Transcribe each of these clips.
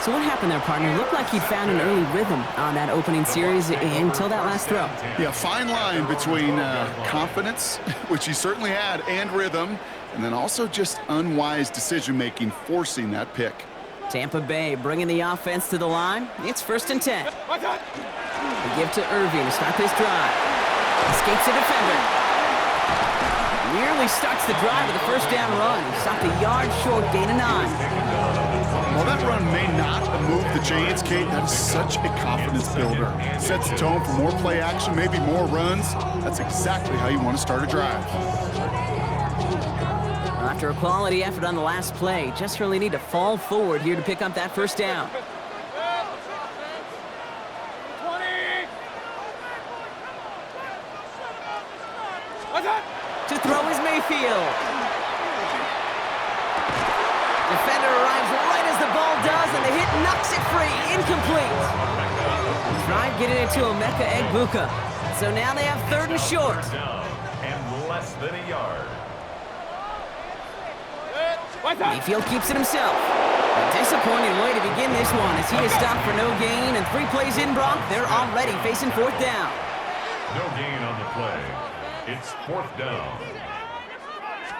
So what happened there, partner? Looked like he'd found an early rhythm on that opening series until that last throw. Yeah, fine line between confidence, which he certainly had, and rhythm, and then also just unwise decision-making, forcing that pick. Tampa Bay bringing the offense to the line. It's 1st and 10. They give to Irving to start this drive. Escapes a defender. Nearly starts the drive with a first down run. He stopped a yard short, gain of 9. While that run may not have moved the chains, Kate, that's such a confidence builder. Sets the tone for more play action, maybe more runs. That's exactly how you want to start a drive. After a quality effort on the last play, just really need to fall forward here to pick up that first down. To throw is Mayfield. Defender arrives right as the ball does, and the hit knocks it free. Incomplete. Tried getting it to Emeka Egbuka. So now they have 3rd and short. And less than a yard. Mayfield keeps it himself. A disappointing way to begin this one as he is stopped for no gain, and 3 plays in, Brock, they're already facing 4th down. No gain on the play. It's 4th down.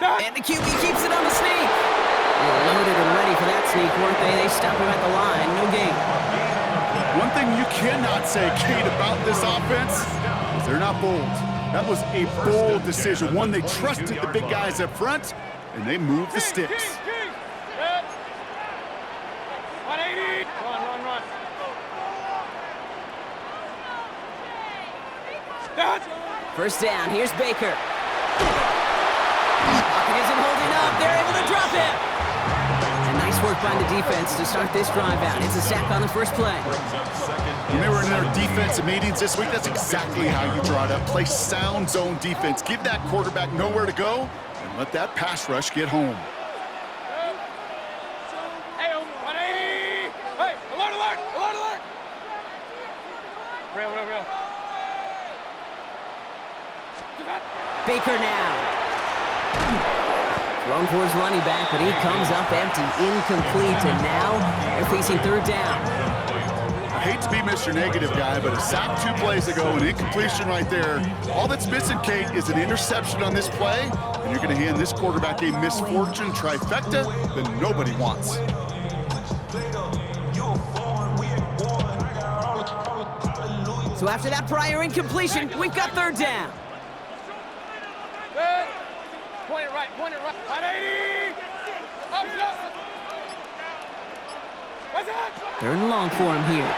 And the QB keeps it on the sneak. They're loaded and ready for that sneak, weren't they? They stop him at the line, no gain. One thing you cannot say, Kate, about this offense is they're not bold. That was a bold decision, one they trusted the big guys up front, and they moved the sticks. First down, here's Baker. Pocket isn't holding up, they're able to drop him. And nice work by the defense to start this drive out. It's a sack on the first play. When they were in their defensive meetings this week, that's exactly how you draw it up. Play sound zone defense. Give that quarterback nowhere to go, and let that pass rush get home. Baker now. Thrown for his running back, but he comes up empty, incomplete, and now they're facing 3rd down. I hate to be Mr. Negative guy, but a sack 2 plays ago, an incompletion right there. All that's missing, Kate, is an interception on this play, and you're going to hand this quarterback a misfortune trifecta that nobody wants. So after that prior incompletion, we've got 3rd down. Point it right, 180! What's that? 3rd and long for him here.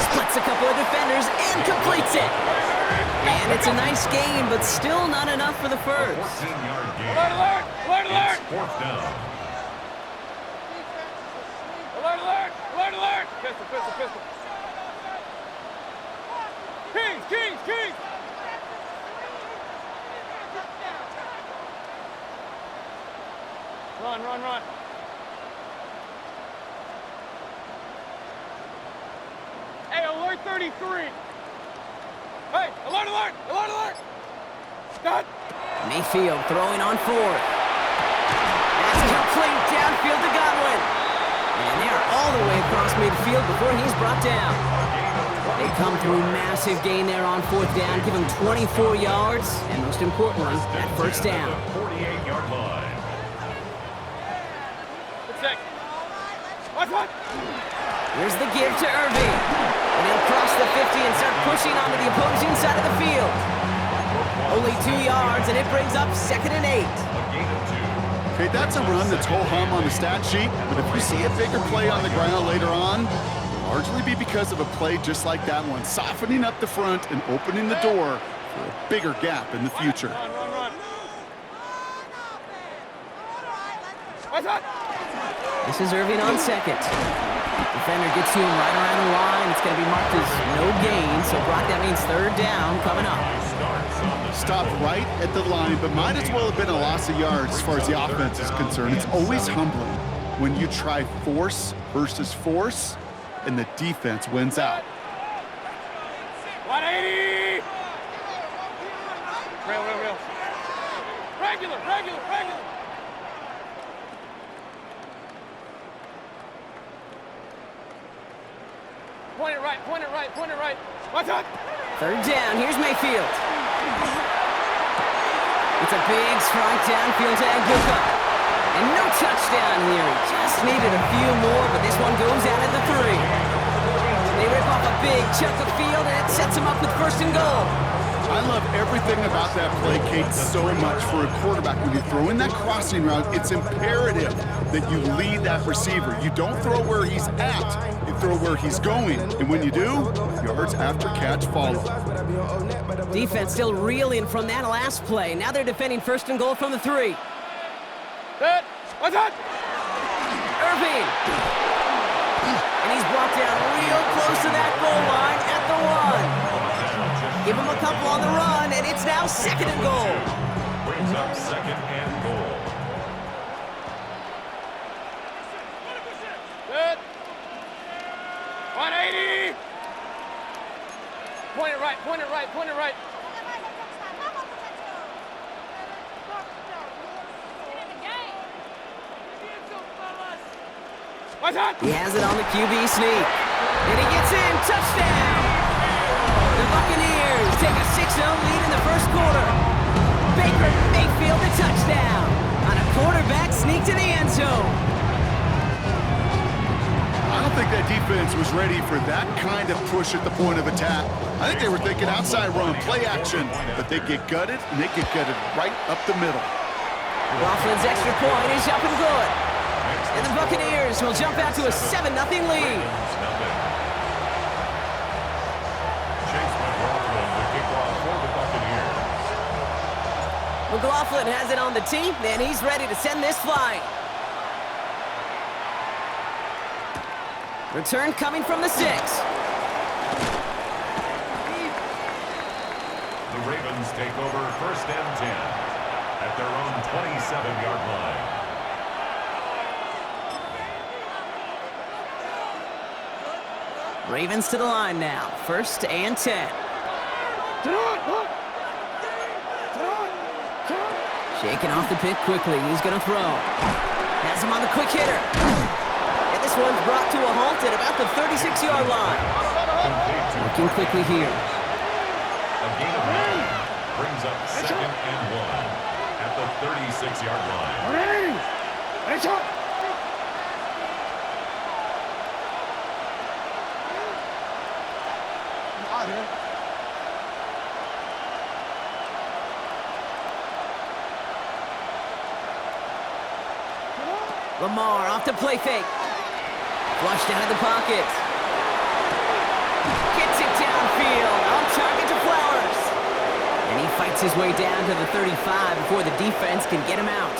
Splits a couple of defenders and completes it. And it's a nice gain, but still not enough for the first. 14-yard gain. Alert, alert! Alert, alert! It's 4th down. Alert, alert! Alert, alert! Pistol, pistol, pistol. Kings, Kings, Kings! Run, run, run. Hey, alert 33. Hey, alert, alert, alert, alert. Done. Mayfield throwing on 4th. That's complete downfield to Godwin. And they're all the way across midfield before he's brought down. They come through massive gain there on 4th down, give him 24 yards, and most importantly, that first down. 48-yard line. Here's the give to Irving. And he'll cross the 50 and start pushing onto the opposing side of the field. Only 2 yards, and it brings up 2nd and 8. Okay, that's a run that's ho-hum on the stat sheet, but if you see a bigger play on the ground later on, it'll largely be because of a play just like that one, softening up the front and opening the door for a bigger gap in the future. Run, run, run. What's that? This is Irving on 2nd. Defender gets to him right around the line. It's going to be marked as no gain. So, Brock, that means 3rd down coming up. Stopped right at the line, but might as well have been a loss of yards as far as the offense is concerned. It's always humbling when you try force versus force, and the defense wins out. 180! Real, real, real. Regular, regular, regular. Point it right, point it right, point it right. Watch out! Third down, here's Mayfield. It's a big strike downfield to Aguka. And no touchdown here. He just needed a few more, but this one goes out at the 3. They rip off a big chunk of field, and it sets them up with first and goal. I love everything about that play, Kate, so much for a quarterback. When you throw in that crossing route, it's imperative that you lead that receiver. You don't throw where he's at, you throw where he's going. And when you do, yards after catch follow. Defense still reeling from that last play. Now they're defending first and goal from the 3. Set! Watch out! Irving. And he's brought down real close to that goal line at the 1. Give him a couple on the run, and it's now second and goal. Brings up second and goal. Set! 180! Point it right, point it right, point it right. Watch out! He has it on the QB sneak. And he gets in. Touchdown! The Buccaneers take a 6-0 lead in the first quarter. Baker Mayfield a touchdown on a quarterback sneak to the end zone. I don't think that defense was ready for that kind of push at the point of attack. I think they were thinking outside run, play action, but they get gutted, and they get gutted right up the middle. Laughlin's extra point is up and good. And the Buccaneers will jump out to a 7-0 lead. Chase McLaughlin, the kickoff for the Buccaneers. McLaughlin has it on the tee, and he's ready to send this flying. Return coming from the 6. The Ravens take over first and 10 at their own 27-yard line. Ravens to the line now. First and 10. Shaking off the pick quickly. He's going to throw. Has him on the quick hitter. And this one's brought to a halt at about the 36-yard line. Working quickly here. A gain of 9 brings up second and 1 at the 36-yard line. Lamar off the play fake. Flushed out of the pocket. Gets it downfield. On target to Flowers. And he fights his way down to the 35 before the defense can get him out.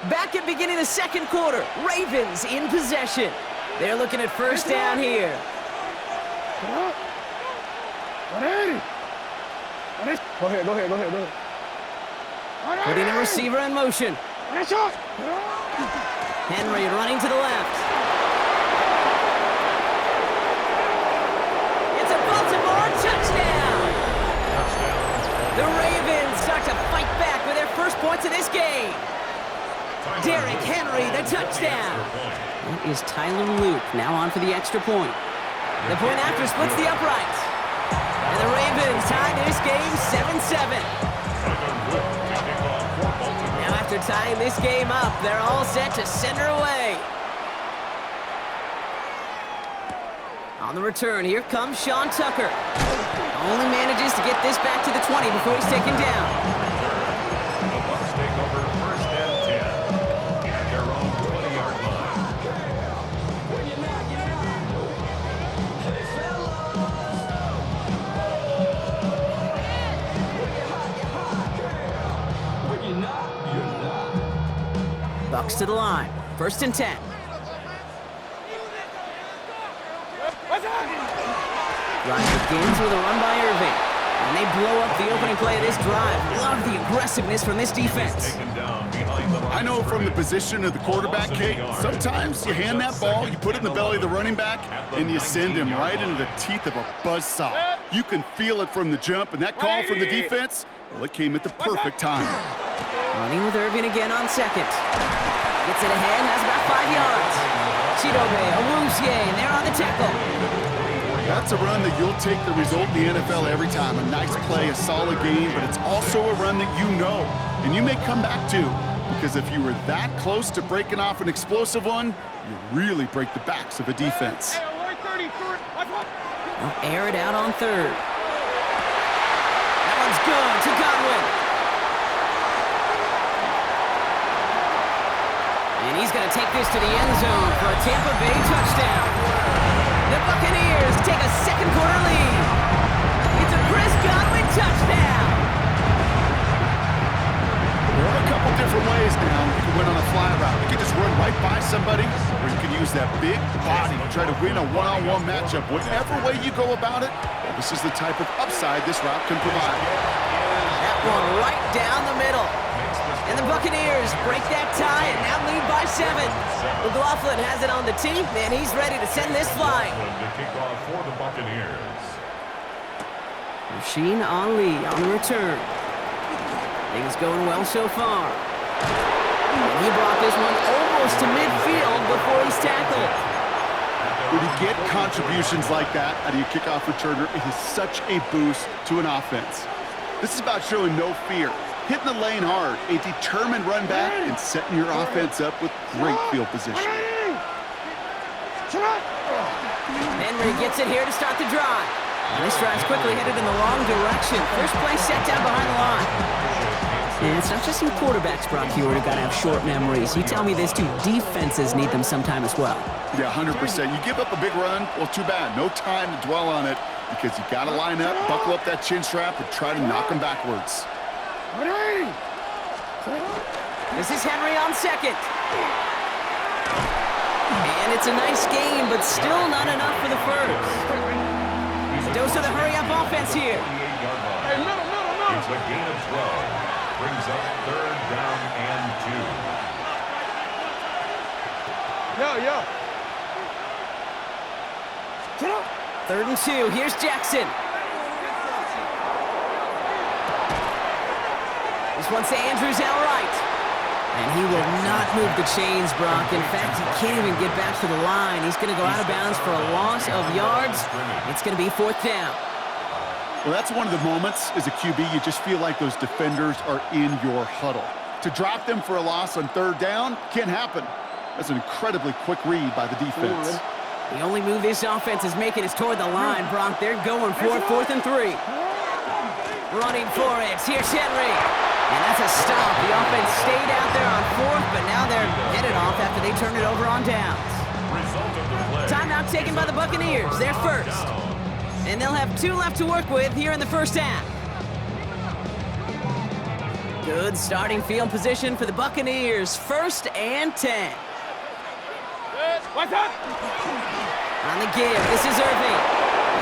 Back at beginning of the second quarter, Ravens in possession. They're looking at first down here. Go ahead. Putting a receiver in motion. Henry running to the left. It's a Baltimore touchdown. The Ravens start to fight back with their first points of this game. Derrick Henry, the touchdown. That is Tyler Luke, now on for the extra point. The point after splits the uprights. And the Ravens tie this game 7-7. Now after tying this game up, they're all set to send her away. On the return, here comes Sean Tucker. Only manages to get this back to the 20 before he's taken down. The Bucs take over first and 10 at their own 20-yard line. Bucs to the line. First and 10. Drive begins with a run by Irving. And they blow up the opening play of this drive. Love the aggressiveness from this defense. Taken down behind the line. I know from the position of the quarterback, Kate, sometimes you hand that ball, you put it in the belly of the running back, and you send him right into the teeth of a buzzsaw. You can feel it from the jump, and that call from the defense, well, it came at the perfect time. Running with Irvin again on second. Gets it ahead, has about 5 yards. Chidobe, Awuzie, and they're on the tackle. That's a run that you'll take the result in the NFL every time. A nice play, a solid game, but it's also a run that you know, and you may come back to, because if you were that close to breaking off an explosive one, you really break the backs of a defense. They'll air it out on third. That one's good to Godwin. And he's going to take this to the end zone for a Tampa Bay touchdown. The Buccaneers take a second quarter lead. It's a Chris Godwin touchdown. There are a couple different ways now. You can win on a fly route. You can just run right by somebody, or you can use that big body to try to win a one-on-one matchup. Whatever way you go about it, this is the type of upside this route can provide. That one right down the middle. And the Buccaneers break that tie and now lead by 7. McLaughlin has it on the tee, and he's ready to send this flying. The kickoff for the Buccaneers. Rasheen Ali on the return. Things going well so far. And he brought this one almost to midfield before he's tackled. When you get contributions like that out of your kickoff returner, it is such a boost to an offense. This is about showing no fear, hitting the lane hard, a determined run back, and setting your offense up with great field position. Henry gets it here to start the drive. And this drive's quickly headed in the wrong direction. First play set down behind the line. And it's not just some quarterbacks, Brock Hewitt, who got to have short memories. You tell me this too, defenses need them sometime as well. Yeah, 100%. You give up a big run, well, too bad. No time to dwell on it because you got to line up, buckle up that chin strap, and try to knock them backwards. This is Henry on second. And it's a nice game, but still not enough for the first. Dose of the hurry-up offense here. Hey, middle. It's a gain of 12. Brings up 3rd down and 2. 3rd and 2. Here's Jackson. This one's to Andrews outright. And he will not move the chains, Brock. In fact, he can't even get back to the line. He's going to go out of bounds for a loss of yards. It's going to be 4th down. Well, that's one of the moments as a QB, you just feel like those defenders are in your huddle. To drop them for a loss on 3rd down can't happen. That's an incredibly quick read by the defense. The only move this offense is making is toward the line, Brock. They're going for it, 4th and 3. Running for it. Here's Henry. And that's a stop. The offense stayed out there on 4th, but now they're headed off after they turn it over on downs. Timeout taken by the Buccaneers. They're first. And they'll have 2 left to work with here in the first half. Good starting field position for the Buccaneers. 1st and 10. What's up? On the give, this is Irving.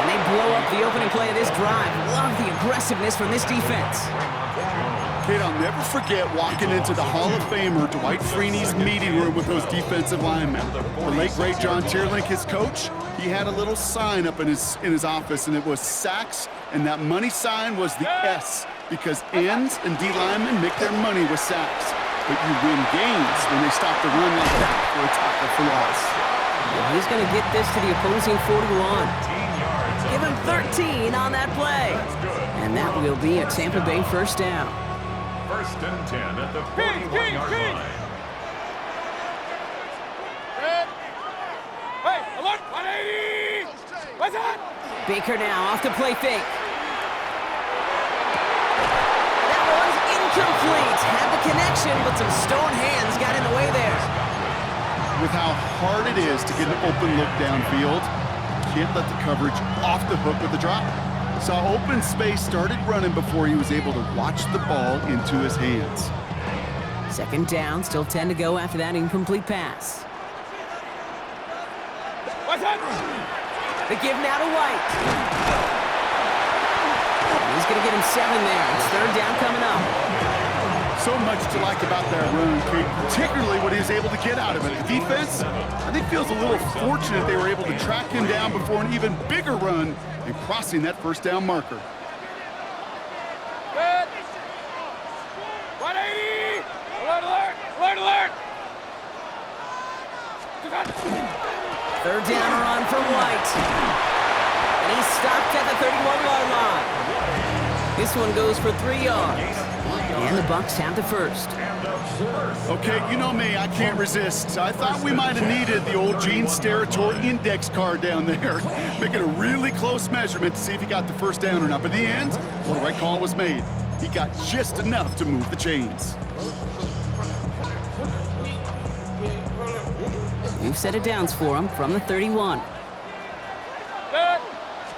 And they blow up the opening play of this drive. Love the aggressiveness from this defense. Kate, I'll never forget walking into the Hall of Famer Dwight Freeney's meeting room with those defensive linemen. The late, great John Tierlink, his coach, he had a little sign up in his office, and it was sacks, and that money sign was the S, because ends and D linemen make their money with sacks. But you win games when they stop the run like that for a tackle for loss. And he's going to get this to the opposing 41. Give him 13 on that play. And that will be a Tampa Bay 1st down. 1st and 10 at the 41-yard line. Hey, alert! 180! What's that? Baker now off the play fake. That one's incomplete. Had the connection, but some stone hands got in the way there. With how hard it is to get an open look downfield, you can't let the coverage off the hook with the drop. Saw open space, started running before he was able to watch the ball into his hands. 2nd down, still 10 to go after that incomplete pass. What's that? The give now to White. He's He's going to get him 7 there. It's third down coming up. So much to like about that run, Kate, particularly what he was able to get out of it. The defense, I think, feels a little fortunate they were able to track him down before an even bigger run and crossing that first down marker. Good. 180. Alert, alert, alert, alert. Third down run for White. And he's stopped at the 31-yard line. This one goes for 3 yards. And the Bucs have the first. Okay, you know me, I can't resist. I thought we might have needed the old Gene Steratore index card down there, making a really close measurement to see if he got the first down or not. But in the end, well, the right call was made. He got just enough to move the chains. We've set it downs for him from the 31. Good.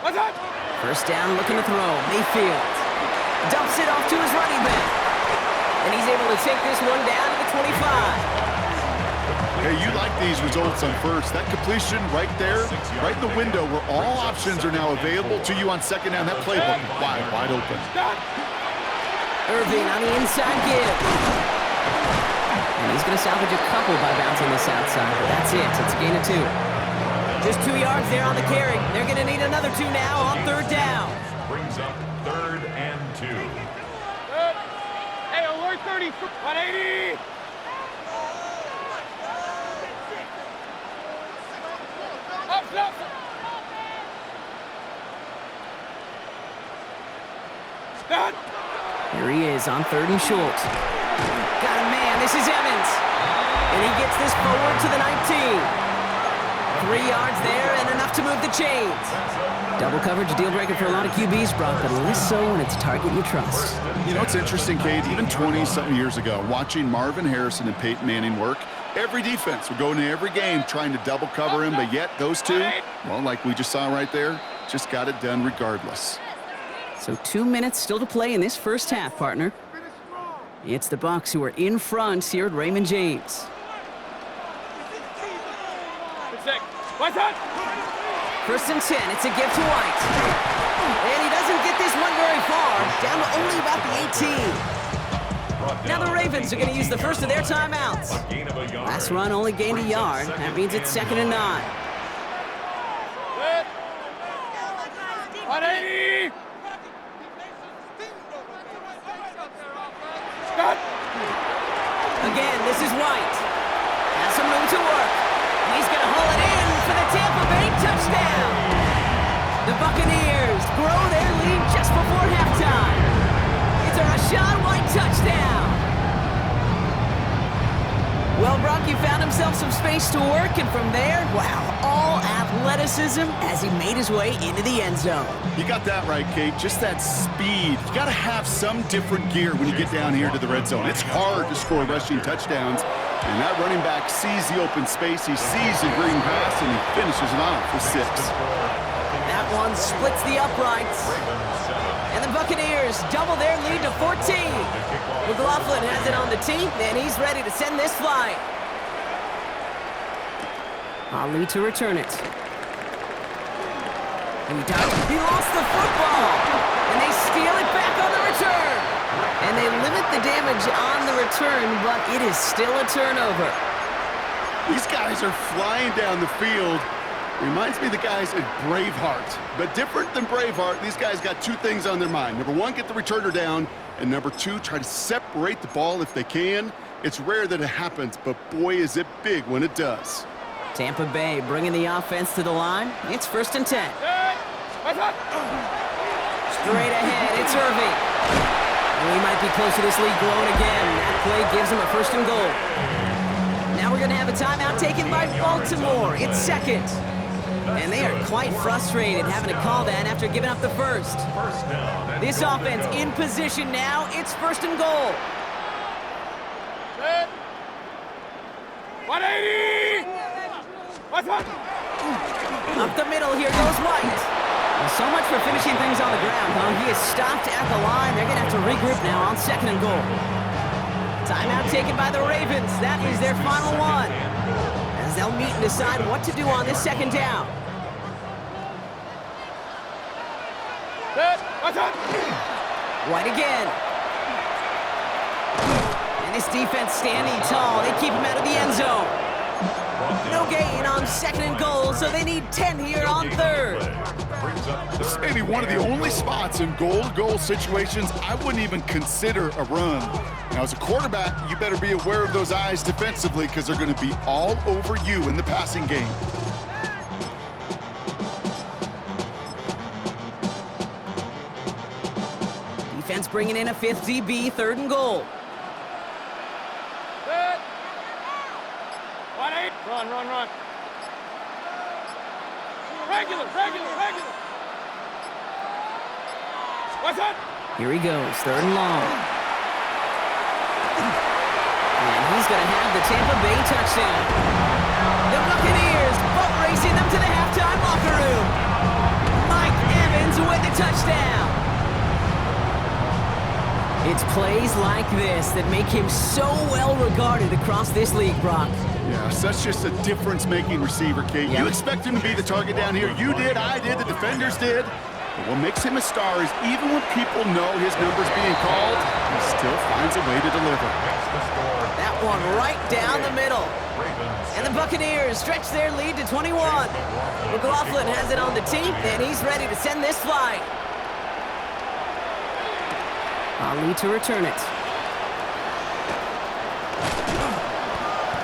What's up? First down, looking to throw. Mayfield dumps it off to his running back. And he's able to take this one down to the 25. Hey, you like these results on first. That completion right there, right in the window where all options are now available to you on second down. That playbook wide open. Irving on the inside give. And he's going to salvage a couple by bouncing this outside, but that's it. It's a gain of 2. Just 2 yards there on the carry. They're going to need another 2 now on third down. Brings up 3rd and 2. Good. Hey, alert 30. 180. Up, up. Done. Here he is on 3rd and short. Got a man. This is Evans. And he gets this forward to the 19. 3 yards there and enough to move the chains. Double coverage, a deal breaker for a lot of QBs, Brock, but less so when it's a target you trust. You know, it's interesting, Kate, even 20-something years ago, watching Marvin Harrison and Peyton Manning work, every defense would go into every game trying to double cover him, but yet those two, well, like we just saw right there, just got it done regardless. So 2 minutes still to play in this first half, partner. It's the Bucs who are in front here at Raymond James. What's up? First and 10, it's a give to White. And he doesn't get this one very far, down to only about the 18. Now the Ravens are going to use the first of their timeouts. Last run only gained a yard. That means it's 2nd and 9. 180. Again, this is White. Has some room to work. He's going to haul it in for the Tampa Bay touchdown. The Buccaneers grow their lead just before halftime. It's a Rachaad White touchdown. Well, Brock, he found himself some space to work, and from there, wow, all athleticism as he made his way into the end zone. You got that right, Kate. Just that speed. You got to have some different gear when you get down here to the red zone. It's hard to score rushing touchdowns. And that running back sees the open space, he sees the green grass, and he finishes it off for 6. That one splits the uprights. And the Buccaneers double their lead to 14. McLaughlin has it on the tee, and he's ready to send this flight. Ali to return it. He lost the football, and they steal it back on the return. And they limit the damage on the return, but it is still a turnover. These guys are flying down the field. Reminds me of the guys at Braveheart. But different than Braveheart, these guys got 2 things on their mind. Number 1, get the returner down. And number 2, try to separate the ball if they can. It's rare that it happens, but boy, is it big when it does. Tampa Bay bringing the offense to the line. It's 1st and 10. Straight ahead, it's Irving. And he might be close to this lead growing again. That play gives him a 1st and goal. Now we're going to have a timeout taken by Baltimore. It's 2nd. And they are quite frustrated having to call that after giving up the first. This offense in position now. It's 1st and goal. 180. What's up? Up the middle, here goes White. Well, so much for finishing things on the ground, huh? He is stopped at the line. They're going to have to regroup now on 2nd and goal. Timeout taken by the Ravens. That is their final one, as they'll meet and decide what to do on this 2nd down. Watch out! White again. And this defense standing tall. They keep him out of the end zone. No gain on 2nd and goal, so they need 10 here on 3rd. This may be one of the only spots in goal-to-goal situations I wouldn't even consider a run. Now, as a quarterback, you better be aware of those eyes defensively because they're going to be all over you in the passing game. Defense bringing in a 5th DB, 3rd and goal. Good. 1-8. Run. Regular. Watch out! Here he goes, 3rd and long. And he's going to have the Tampa Bay touchdown. The Buccaneers boat racing them to the halftime locker room. Mike Evans with the touchdown. It's plays like this that make him so well regarded across this league, Brock. Yeah, such just a difference-making receiver, Kate. Yep. You expect him to be the target down here. You did, I did, the defenders did. But what makes him a star is even when people know his number's being called, he still finds a way to deliver. That one right down the middle. And the Buccaneers stretch their lead to 21. McLaughlin has it on the tee, and he's ready to send this flight. Ali to return it.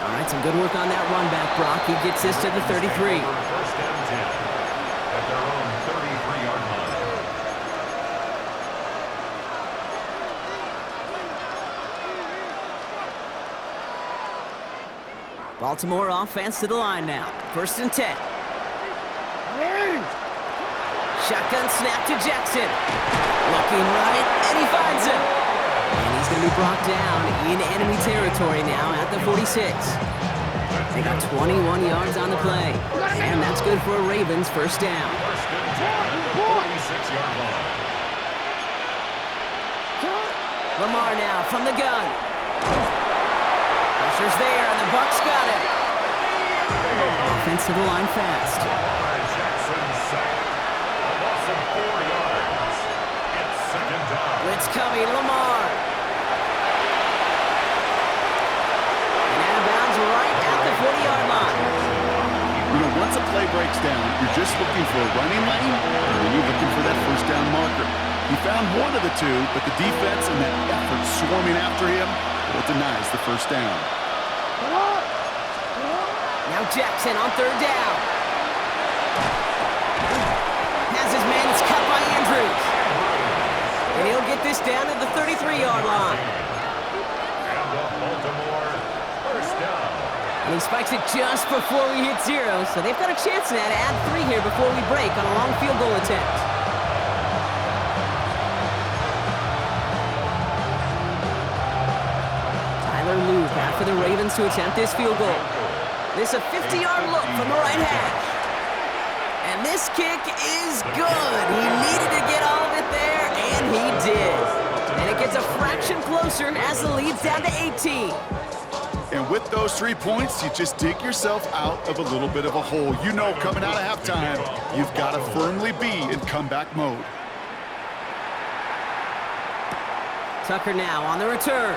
All right, some good work on that run back, Brock. He gets this to the 33. First and 10 at their own 33-yard line. Baltimore offense to the line now. 1st and 10. Shotgun snap to Jackson. Looking right, and he finds him. And he's going to be brought down in enemy territory now at the 46. They got 21 yards on the play. And that's good for a Ravens first down. First and 10 at the 46-yard line. Lamar now from the gun. Pressure's there, and the Bucs got it. Offense to the line fast. Jackson sack. A loss of 4 yards. It's 2nd down. Blitz coming, Lamar. And out of bounds right at the 40-yard line. You know, once a play breaks down, you're just looking for a running lane, and then you're looking for that first down marker. He found one of the two, but the defense and that effort swarming after him, well, denies the first down. Now Jackson on 3rd down. Has his man, it's cut by Andrews. And he'll get this down to the 33-yard line. And the Baltimore first down. And he spikes it just before we hit 0, so they've got a chance now to add 3 here before we break on a long field goal attempt. Tyler Loop after the Ravens to attempt this field goal. This a 50-yard look from the right hash. And this kick is good. He needed to get all of it there, and he did. And it gets a fraction closer as the lead's down to 18. And with those 3 points, you just dig yourself out of a little bit of a hole. You know, coming out of halftime, you've got to firmly be in comeback mode. Tucker now on the return.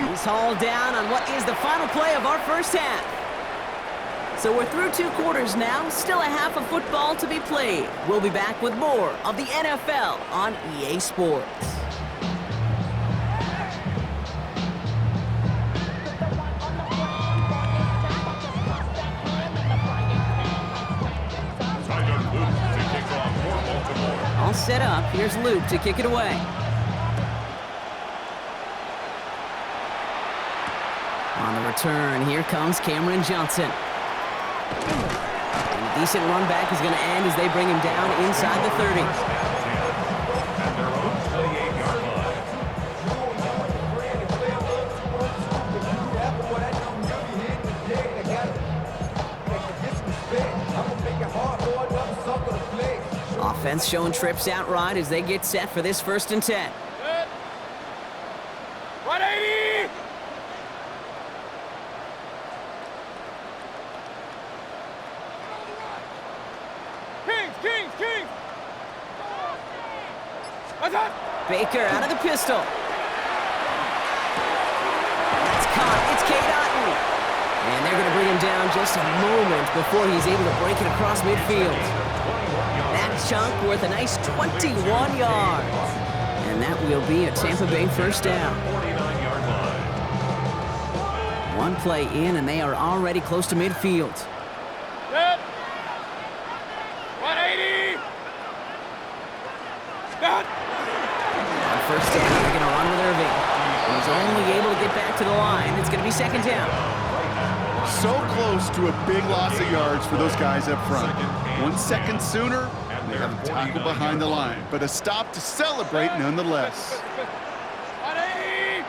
He's hauled down on what is the final play of our first half. So we're through 2 quarters now, still a half of football to be played. We'll be back with more of the NFL on EA Sports. All set up. Here's Luke to kick it away. On the return, here comes Cameron Johnson. And a decent run back is going to end as they bring him down inside the 30. At their own 28-yard line. Offense showing trips out right as they get set for this 1st and 10. Good. 180! Kings! Baker out of the pistol. That's caught. It's Cade Otton. And they're going to bring him down just a moment before he's able to break it across midfield. That chunk worth a nice 21 yards. And that will be a Tampa Bay first down. 49-yard line. One play in, and they are already close to midfield. Set. 180. Set. On first down, they're going to run with Irving. He's only able to get back to the line. It's going to be second down. So close to a big loss of yards for those guys up front. 1 second sooner, they have a tackle behind the line, but a stop to celebrate nonetheless. 180.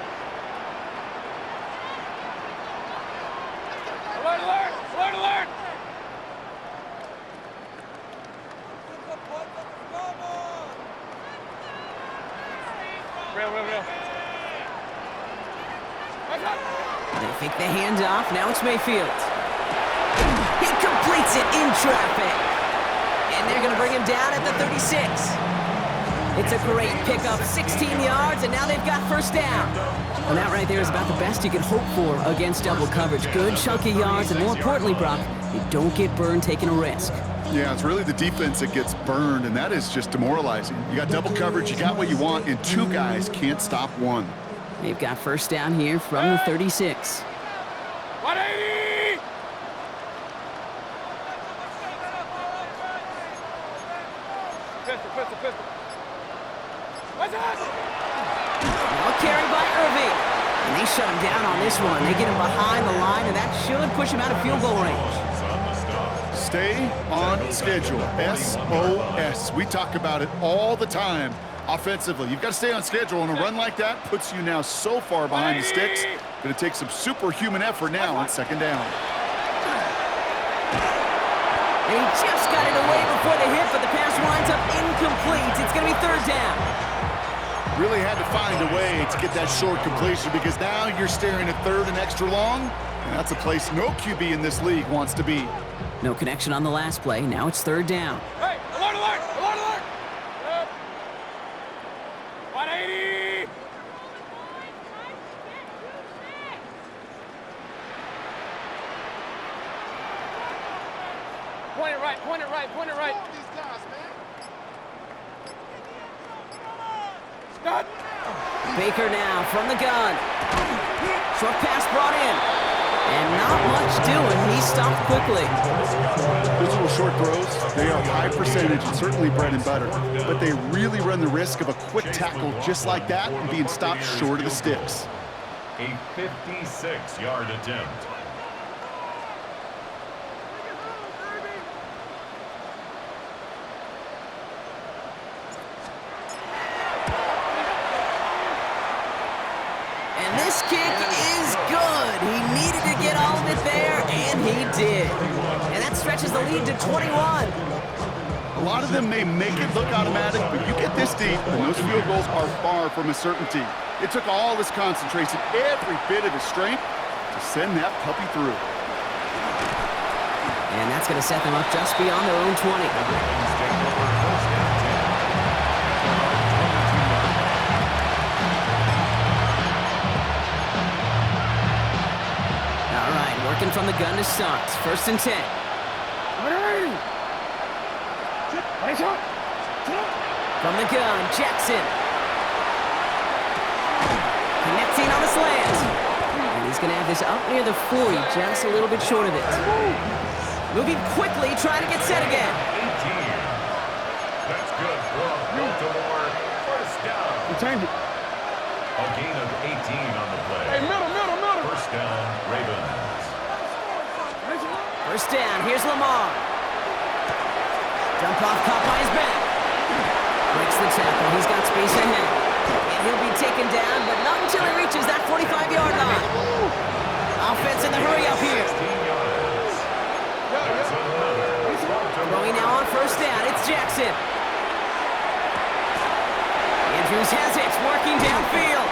Alert, alert, alert, alert. Real. They fake the handoff. Now it's Mayfield. He completes it in traffic. And they're going to bring him down at the 36. It's a great pickup, 16 yards, and now they've got first down. And that right there is about the best you can hope for against double coverage. Good chunky yards, and more importantly, Brock, you don't get burned taking a risk. Yeah, it's really the defense that gets burned, and that is just demoralizing. You got double coverage, you got what you want, and two guys can't stop one. They've got first down here from the 36. 180. Pistol. What's that? Now carry by Irving. And they shut him down on this one. They get him behind the line, and that should push him out of field goal range. Stay on schedule. SOS. We talk about it all the time offensively. You've got to stay on schedule, and a run like that puts you now so far behind the sticks. Going to take some superhuman effort now on second down. And he just got it away before the hit, but the pass winds up incomplete. It's going to be third down. Really had to find a way to get that short completion because now you're staring at third and extra long, and that's a place no QB in this league wants to be. No connection on the last play. Now it's third down. Hey, alert. 180. Point it right. Stop. Baker now from the gun. Short pass brought in. And not much doing. He stopped quickly. Those little short throws, they are high percentage and certainly bread and butter, but they really run the risk of a quick tackle just like that and being stopped short of the sticks. A 56-yard attempt. And this kick is good. He needed to get all of it there, and he did. And that stretches the lead to 21. A lot of them may make it look automatic, but you get this deep, and those field goals are far from a certainty. It took all his concentration, every bit of his strength, to send that puppy through. And that's going to set them up just beyond their own 20. All right, working from the gun to start. First and 10. From the gun, Jackson. Connecting on the slant. And he's going to have this up near the 40, just a little bit short of it. Moving quickly, trying to get set again. 18. That's good for Baltimore. First down. Change it. A gain of 18 on the play. Hey, middle. First down, Ravens. First down, here's Lamar. Dump off, caught by his back. Breaks the tackle, he's got space ahead. And he'll be taken down, but not until he reaches that 45-yard line. Offense in the hurry up here. 16 yards. That's another. Throwing now on first down, it's Jackson. Andrews has it, working downfield.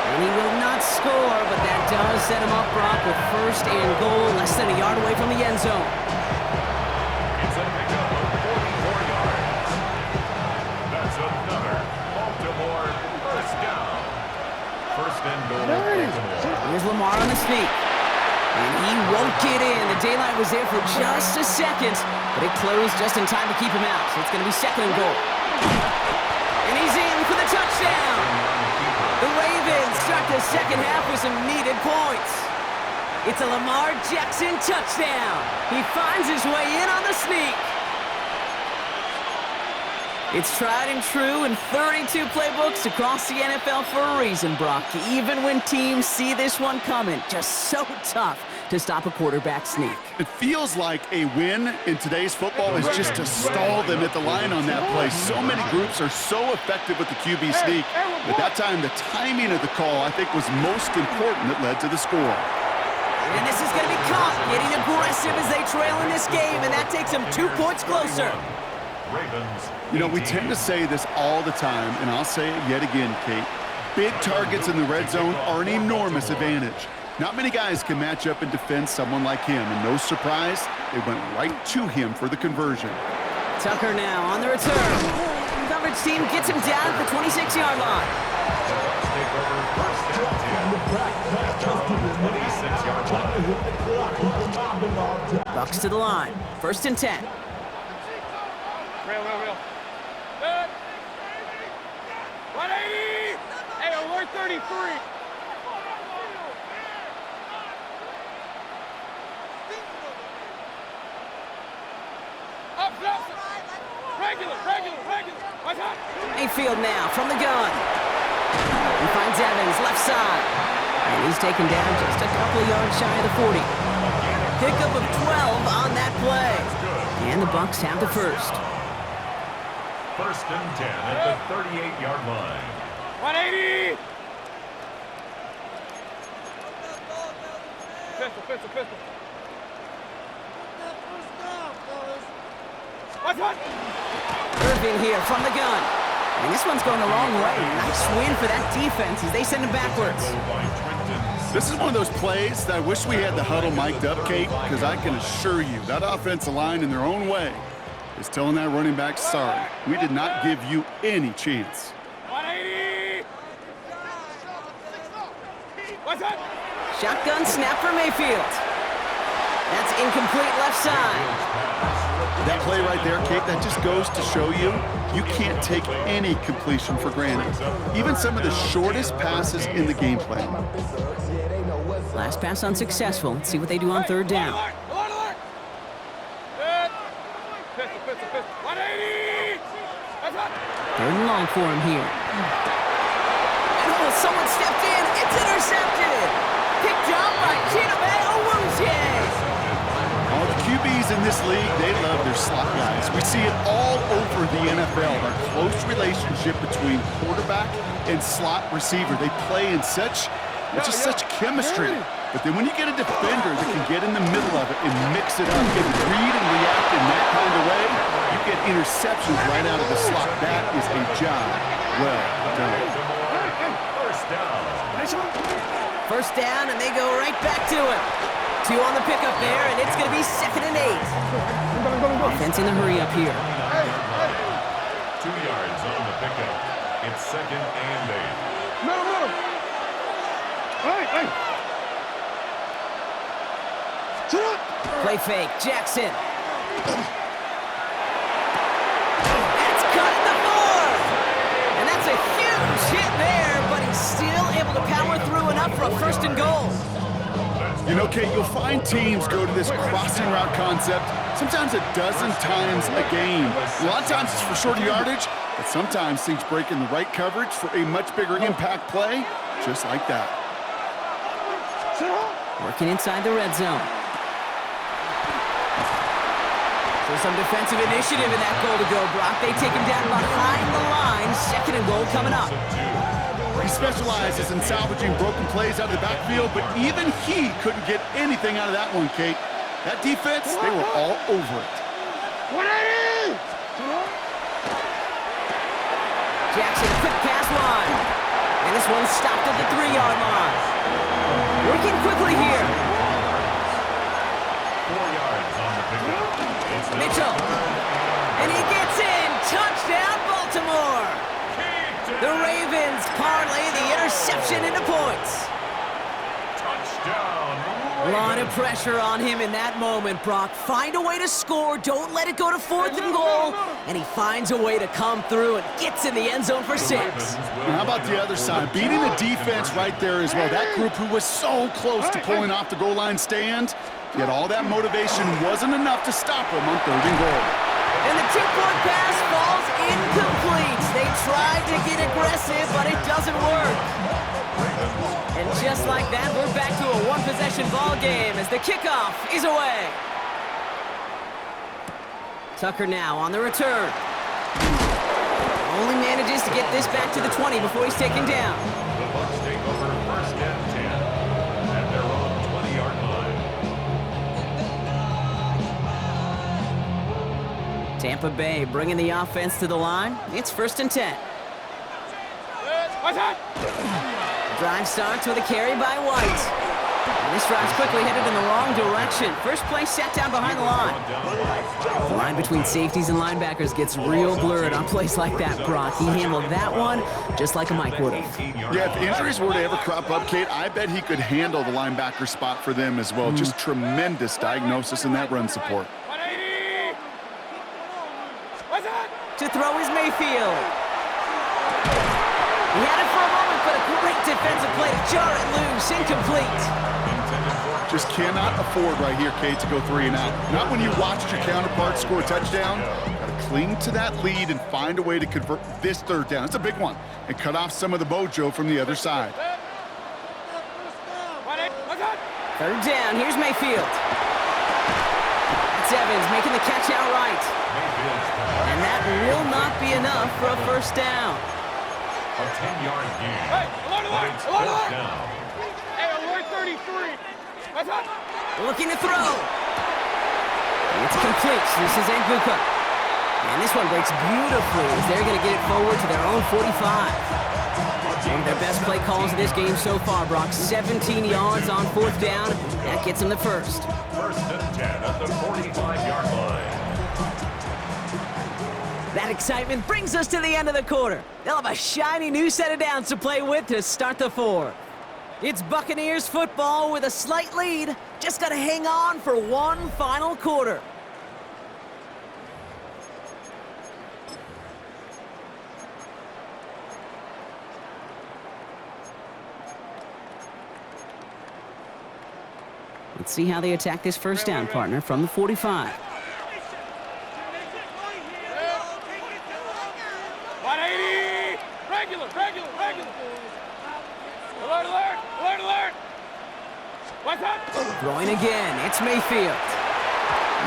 And he will not score, but that does set him up, Brock, with first and goal, less than a yard away from the end zone. It's a pickup of 44 yards. That's another First and goal, Baltimore. Here's Lamar on the sneak. And he won't get in. The daylight was there for just a second, but it closed just in time to keep him out. So it's going to be second and goal. And he's in for the touchdown. The Ravens start the second half with some needed points. It's a Lamar Jackson touchdown. He finds his way in on the sneak. It's tried and true in 32 playbooks across the NFL for a reason, Brock. Even when teams see this one coming, just so tough to stop a quarterback sneak. It feels like a win in today's football is just to stall them at the line on that play. So many groups are so effective with the QB sneak. At that time, the timing of the call, I think, was most important that led to the score. And this is going to be caught, getting aggressive as they trail in this game, and that takes them 2 points closer. Ravens. You know, we tend to say this all the time, and I'll say it yet again, Kate. Big targets in the red zone are an enormous advantage. Not many guys can match up and defend someone like him, and no surprise, they went right to him for the conversion. Tucker now on the return. Coverage team gets him down at the 26-yard line. Take over first and 10. 26-yard line. Bucks to the line. First and 10. Real. Good. 180. Hey, alert 33. Up. Regular. Watch out. Mayfield now from the gun. He finds Evans left side. And he's taken down just a couple yards shy of the 40. Pickup of 12 on that play. And the Bucks have the first. First and 10 at the 38-yard line. 180. Pistol. Watch out. Irving here from the gun. And this one's going the wrong way. Nice win for that defense as they send him backwards. This is one of those plays that I wish we had the huddle mic'd up, Kate, because I can assure you that offensive line in their own way is telling that running back, sorry, we did not give you any chance. 180. What's that? Shotgun snap for Mayfield. That's incomplete left side. That play right there, Kate, that just goes to show you can't take any completion for granted. Even some of the shortest passes in the game plan. Last pass unsuccessful. Let's see what they do on third down. Alert. Good. Pistol. 180. What's that? Third and long for him here. And someone stepped in. It's intercepted. Picked up by Chidobe Awuzie. All the QBs in this league, they love their slot guys. We see it all over the NFL, our close relationship between quarterback and slot receiver. They play in such chemistry. But then when you get a defender that can get in the middle of it and mix it up and read and react in that kind of way, you get interceptions right out of the slot. That is a job well done. First down, and they go right back to it. 2 on the pickup there, and it's going to be 2nd and 8. Offense in the hurry up here. 2 yards on the pickup. It's 2nd and 8. No. Hey. Sit up. Play fake, Jackson. That's cut at the 4. And that's a huge hit there, but he's still able to power through enough for a 1st and goal. You know, Kate, you'll find teams go to this crossing route concept sometimes a dozen times a game. A lot of times it's for shorter yardage, but sometimes things break in the right coverage for a much bigger impact play, just like that. Working inside the red zone. So some defensive initiative in that goal to go, Brock. They take him down behind the line. 2nd and goal coming up. He specializes in salvaging broken plays out of the backfield, but even he couldn't get anything out of that one, Kate. That defense, they were all over it. 180. Jackson, quick pass line. And this one's stopped at the 3-yard line. Working quickly here. 4 yards on the pickup. Mitchell. And he gets in. Touchdown, Baltimore. The Ravens parlay the interception into points. points. A lot of pressure on him in that moment, Brock. Find a way to score. Don't let it go to 4th and goal. And he finds a way to come through and gets in the end zone for 6. Now, how about the other side? Beating the defense right there as well. That group who was so close to pulling off the goal line stand, yet all that motivation wasn't enough to stop him on 3rd and goal. And the 2-point pass falls incomplete. They tried to get aggressive, but it doesn't work. And just like that, we're back to a one-possession ball game as the kickoff is away. Tucker now on the return. Only manages to get this back to the 20 before he's taken down. The Bucs take over 1st and 10 at their own 20-yard line. Tampa Bay bringing the offense to the line. It's 1st and 10. Drive starts with a carry by White. And this drive's quickly headed in the wrong direction. First play set down behind the line. The line between safeties and linebackers gets real blurred on plays like that, Brock. He handled that one just like a Mike would have. Yeah, if injuries were to ever crop up, Kate, I bet he could handle the linebacker spot for them as well. Just tremendous diagnosis in that run support. 180! What's that? To throw is Mayfield. He had it for a moment, but a great defensive play to jar it loose. Incomplete. Just cannot afford right here, Kate, to go 3 and out. Not when you watched your counterpart score a touchdown. Got to cling to that lead and find a way to convert this 3rd down. It's a big one. And cut off some of the mojo from the other side. 3rd down. Here's Mayfield. That's Evans making the catch outright. And that will not be enough for a 1st down. A 10-yard gain. Hey, alert, alert, It's alert, 4th alert. down. Hey, alert 33. What's that? Looking to throw. It's complete. This is Anguka. And this one breaks beautifully as they're going to get it forward to their own 45. One of their best play calls of this game so far, Brock. 17 yards on 4th down. That gets them the 1st. 1st and 10 at the 45-yard line. That excitement brings us to the end of the quarter. They'll have a shiny new set of downs to play with to start the 4th. It's Buccaneers football with a slight lead. Just got to hang on for one final quarter. Let's see how they attack this 1st down, partner, from the 45. 180! Regular! Alert, alert! Alert, alert! What's that? Throwing again, it's Mayfield.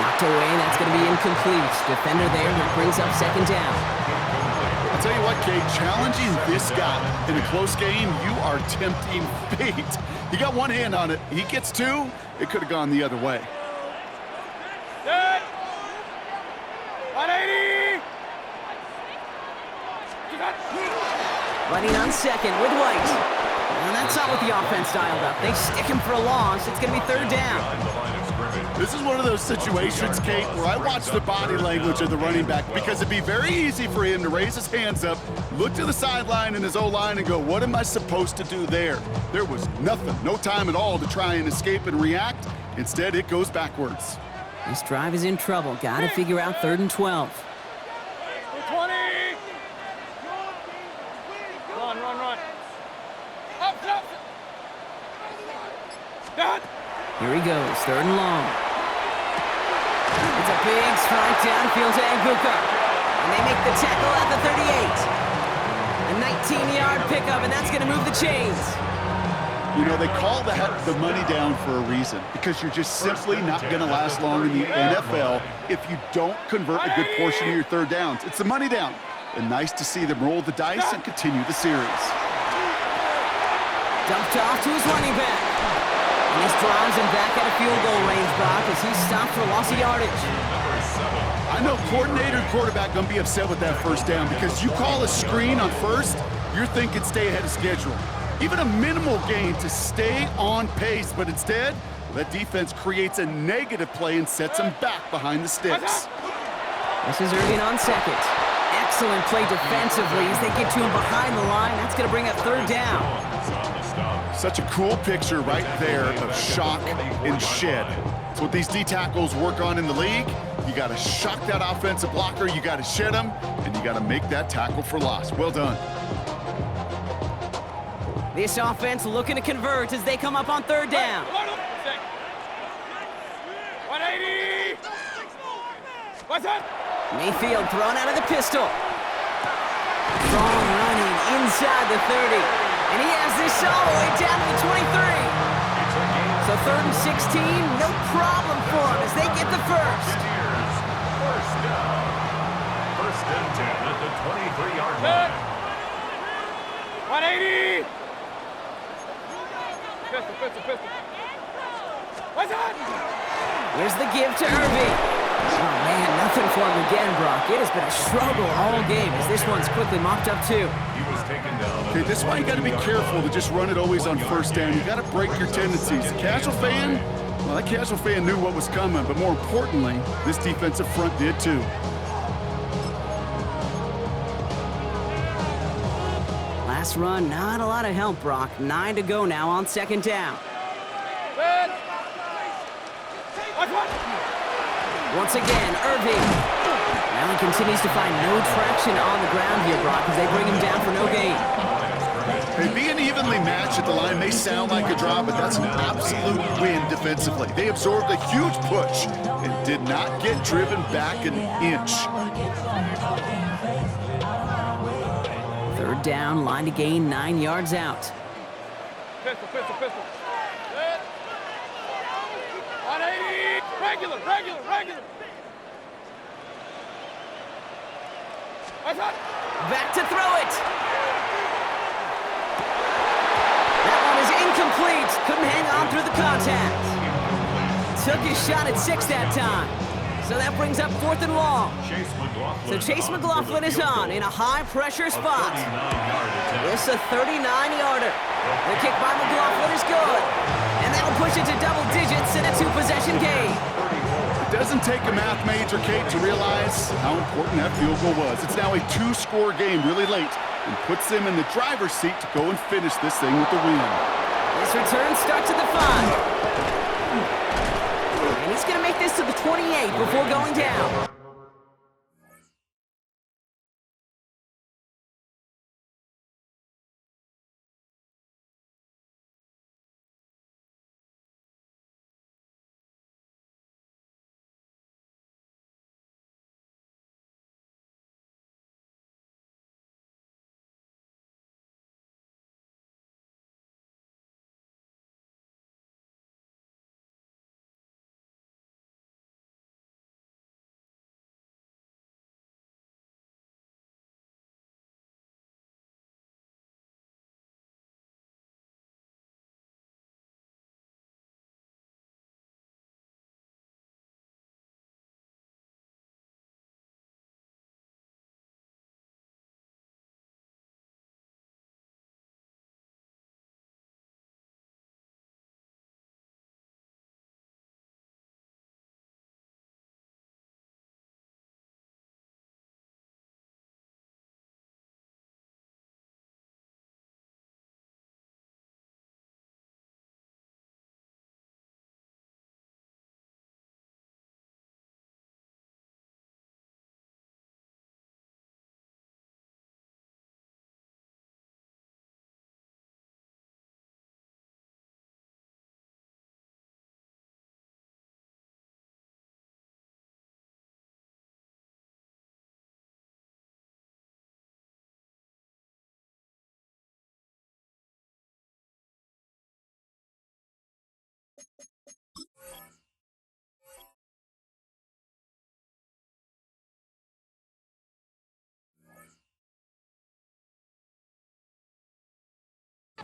Knocked away, that's going to be incomplete. Defender there that brings up 2nd down. I'll tell you what, Kate, challenging this guy in a close game, you are tempting fate. He got one hand on it. He gets 2. It could have gone the other way. Good! 180! Running on 2nd with White. And that's not what the offense dialed up. They stick him for a loss. It's going to be 3rd down. This is one of those situations, Kate, where I watch the body language of the running back because it'd be very easy for him to raise his hands up, look to the sideline in his O-line and go, what am I supposed to do there? There was nothing, no time at all to try and escape and react. Instead, it goes backwards. This drive is in trouble. Got to figure out 3rd and 12. 20! Run. Up! Done! Here he goes, 3rd and long. It's a big strike downfield to Anguka. And they make the tackle at the 38. A 19-yard pickup, and that's going to move the chains. You know, they call that the money down for a reason because you're just simply not going to last long in the NFL if you don't convert a good portion of your 3rd downs. It's the money down. And nice to see them roll the dice and continue the series. Dumped off to his running back. And this drives him back at a field goal range, Brock, as he stopped for loss of yardage. I know coordinator and quarterback going to be upset with that 1st down because you call a screen on 1st, you're thinking stay ahead of schedule. Even a minimal gain to stay on pace, but instead, that defense creates a negative play and sets them back behind the sticks. This is Irving on 2nd. Excellent play defensively as they get to him behind the line. That's going to bring up 3rd down. Such a cool picture right there of shock and shed. It's what these D tackles work on in the league. You got to shock that offensive blocker, you got to shed him, and you got to make that tackle for loss. Well done. This offense looking to convert as they come up on third down. 180! What's up? Mayfield thrown out of the pistol. Strong running inside the 30. And he has this all the way down to the 23. So 3rd and 16, no problem for him as they get the first. First down. 1st and 10 at the 23-yard line. 180! Pistol. What's up? Here's the give to Irving. Oh, man, nothing for him again, Brock. It has been a struggle all game as this one's quickly mopped up, too. He was taken down. Okay, this is why you got to be careful to just run it always on 1st down. You got to break your tendencies. The casual fan, well, that casual fan knew what was coming, but more importantly, this defensive front did, too. Last run, not a lot of help, Brock. 9 to go now on 2nd down. Once again, Irving. Now he continues to find no traction on the ground here, Brock, as they bring him down for no gain. Hey, being evenly matched at the line may sound like a draw, but that's an absolute win defensively. They absorbed a huge push and did not get driven back an inch. 3rd down, line to gain, 9 yards out. Pistol. 180! Regular! What's up? Back to throw it. That one is incomplete. Couldn't hang on through the contact. Took his shot at 6 that time. So that brings up 4th and long. So Chase McLaughlin is on in a high-pressure spot. It's a 39-yarder. The kick by McLaughlin is good. And that'll push it to double digits in a 2-possession game. It doesn't take a math major, Kate, to realize how important that field goal was. It's now a 2-score game really late and puts them in the driver's seat to go and finish this thing with the win. This return starts at the 5. And he's going to make this to the 28 before going down.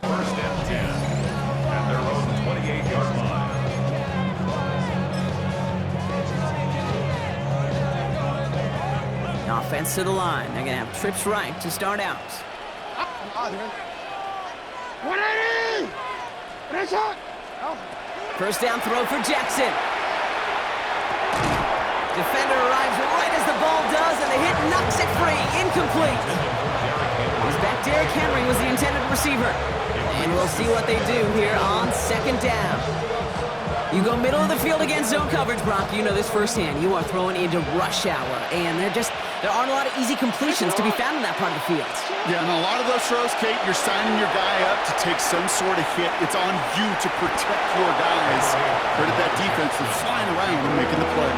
First and 10 at their own 28-yard line. Offense to the line. They're going to have trips right to start out. 180! First down throw for Jackson. Defender arrives right as the ball does, and the hit knocks it free. Incomplete. He's back. Derrick Henry was the intended receiver. And we'll see what they do here on second down. You go middle of the field against zone coverage, Brock. You know this firsthand. You are throwing into rush hour, and there aren't a lot of easy completions to be found in that part of the field. Yeah, and a lot of those throws, Kate, you're signing your guy up to take some sort of hit. It's on you to protect your guys. Credit that defense for flying around and making the play.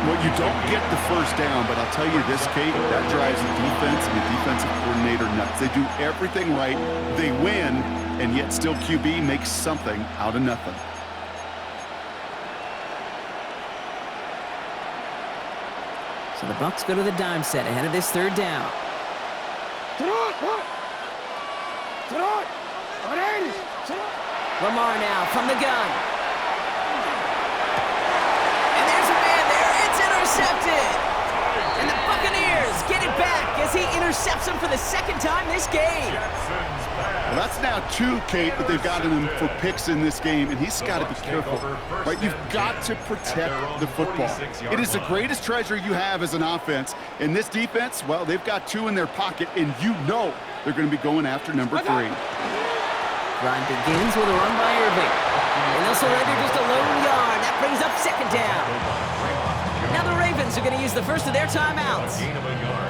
Well, you don't get the first down, but I'll tell you this, Kate, that drives the defense and the defensive coordinator nuts. They do everything right. They win, and yet still QB makes something out of nothing. So the Bucs go to the dime set ahead of this third down. Lamar now from the gun. And there's a man there. It's intercepted. And the Buccaneers get it back as he intercepts him for the second time this game. Well, that's now 2, Kate, that they've gotten him for picks in this game, and he's got to be careful. Right? You've got to protect the football. It is the greatest treasure you have as an offense. And this defense, well, they've got 2 in their pocket, and you know they're going to be going after number 3. Run begins with a run by Irving. And they'll surrender just a lone yard. That brings up second down. Now the Ravens are going to use the first of their timeouts.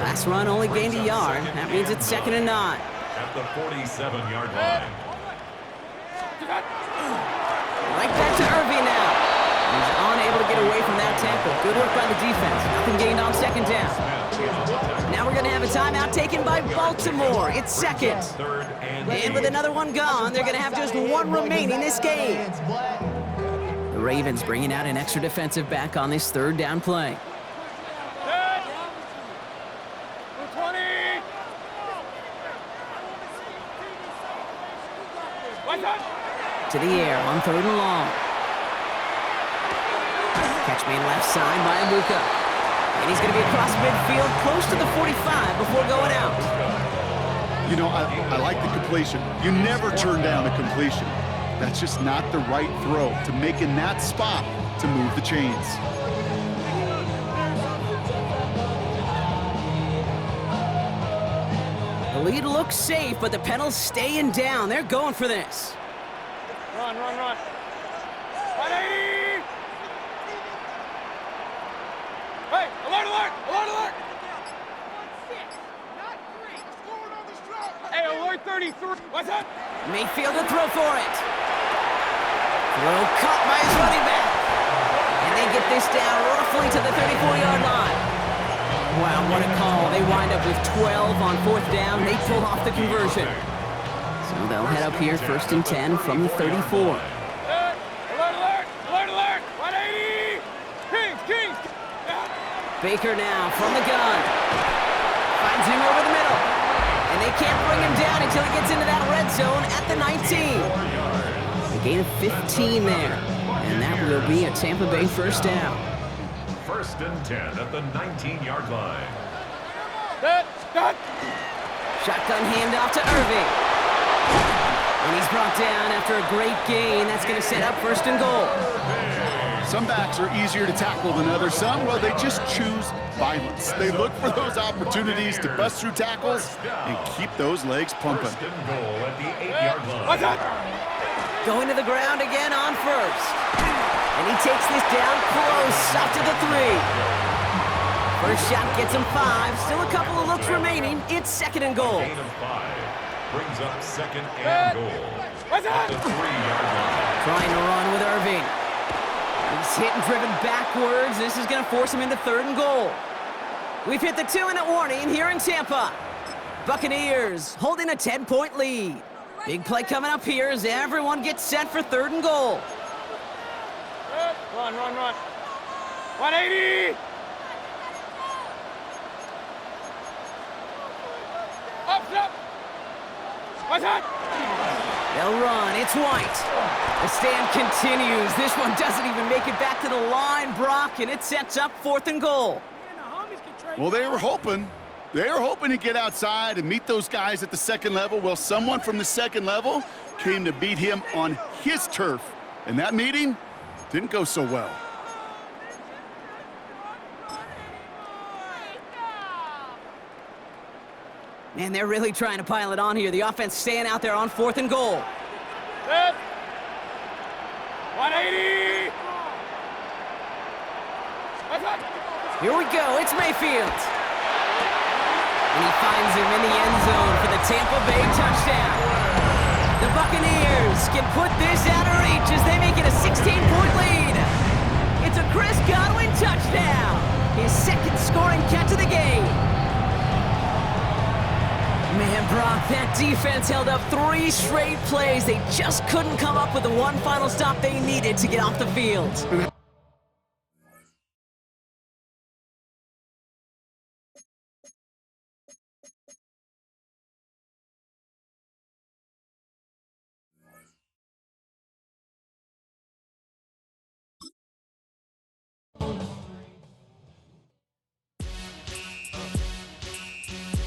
Last run only gained a yard. That means it's 2nd and 9. At the 47-yard line. Right back to Irving now. He's unable to get away from that tackle. Good work by the defense. Nothing gained on second down. Now we're going to have a timeout taken by Baltimore. It's 2nd. And with another one gone, they're going to have just 1 remaining this game. The Ravens bringing out an extra defensive back on this third down play. To the air on 3rd and long. Catch made left side by Abuka. And he's going to be across midfield close to the 45 before going out. You know, I like the completion. You never turn down a completion. That's just not the right throw to make in that spot to move the chains. The lead looks safe, but the Penals staying down. They're going for this. Run. 180! Hey, alert! Hey, alert 33. What's up? Mayfield to throw for it. Throw caught by his running back. And they get this down roughly to the 34-yard line. Wow, what a call. They wind up with 12 on 4th down. They pull off the conversion. So they'll head up here 1st and 10 from the 34. Alert! 180! Kings! Baker now from the gun. Finds him over the middle. And they can't bring him down until he gets into that red zone at the 19. A gain of 15 there. And that will be a Tampa Bay first down. 1st and 10 at the 19-yard line. Shotgun handoff to Irving. And he's brought down after a great gain. That's going to set up 1st and goal. Some backs are easier to tackle than others. Some, well, they just choose violence. They look for those opportunities to bust through tackles and keep those legs pumping. 1st and goal at the 8-yard line. What's up? Going to the ground again on 1st. And he takes this down close, out to the 3. First shot gets him 5. Still a couple of looks remaining. It's 2nd and goal. Gain of 5 brings up 2nd and goal. What's At up? the 3-yard line. Trying to run with Irving. He's hit and driven backwards. This is going to force him into 3rd and goal. We've hit the 2-minute warning here in Tampa. Buccaneers holding a 10-point lead. Big play coming up here as everyone gets set for 3rd and goal. Run. 180! Up! What's up? They'll run. It's White. The stand continues. This one doesn't even make it back to the line, Brock, and it sets up 4th and goal. Well, they were hoping to get outside and meet those guys at the 2nd level. Well, someone from the 2nd level came to beat him on his turf, and that meeting didn't go so well. Man, they're really trying to pile it on here. The offense staying out there on 4th and goal. Set. 180. That's it. Here we go, it's Mayfield. And he finds him in the end zone for the Tampa Bay touchdown. The Buccaneers can put this out of reach as they make it a 16-point lead. It's a Chris Godwin touchdown. His second scoring catch of the game. Man, Brock, that defense held up 3 straight plays. They just couldn't come up with the one final stop they needed to get off the field.